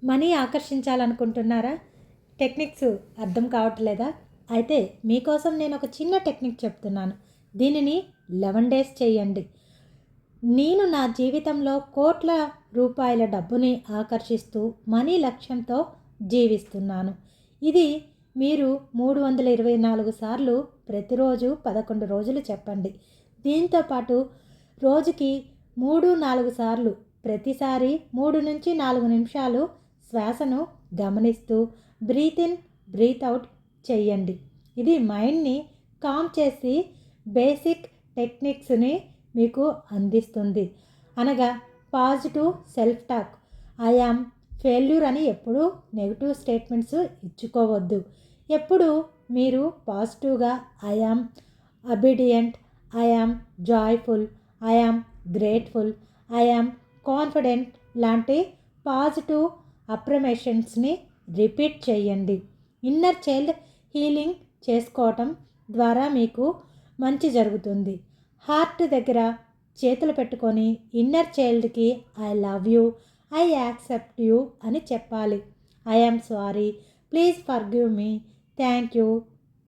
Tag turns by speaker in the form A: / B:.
A: Money ఆకర్షించాలనుకుంటున్నారా? Techniques అర్థం కావట్లేదా? అయితే మీకోసం నేను ఒక చిన్న టెక్నిక్ చెప్తున్నాను. దీనిని 11 డేస్ చేయండి. నేను నా జీవితంలో కోట్ల రూపాయల డబ్బుని ఆకర్షిస్తూ మనీ లక్ష్యంతో జీవిస్తున్నాను. ఇది మీరు 324 సార్లు ప్రతిరోజు 11 రోజులు చెప్పండి. దీంతోపాటు రోజుకి 3-4 సార్లు ప్రతిసారి 3-4 నిమిషాలు శ్వాసను గమనిస్తూ బ్రీత్ ఇన్ బ్రీత్ అవుట్ చెయ్యండి. ఇది మైండ్ని కామ్ చేసి బేసిక్ టెక్నిక్స్ని మీకు అందిస్తుంది. అనగా positive self talk. I am failure అని ఎప్పుడూ నెగిటివ్ స్టేట్మెంట్స్ ఇచ్చుకోవద్దు. ఎప్పుడు మీరు పాజిటివ్గా I am obedient, I am joyful, I am grateful, I am confident లాంటి పాజిటివ్ అఫర్మేషన్స్ని రిపీట్ చేయండి. ఇన్నర్ చైల్డ్ హీలింగ్ చేసుకోవటం ద్వారా మీకు మంచి జరుగుతుంది. హార్ట్ దగ్గర చేతులు పెట్టుకొని ఇన్నర్ చైల్డ్కి I love you, I accept you అని చెప్పాలి. I am sorry, please forgive me, thank you,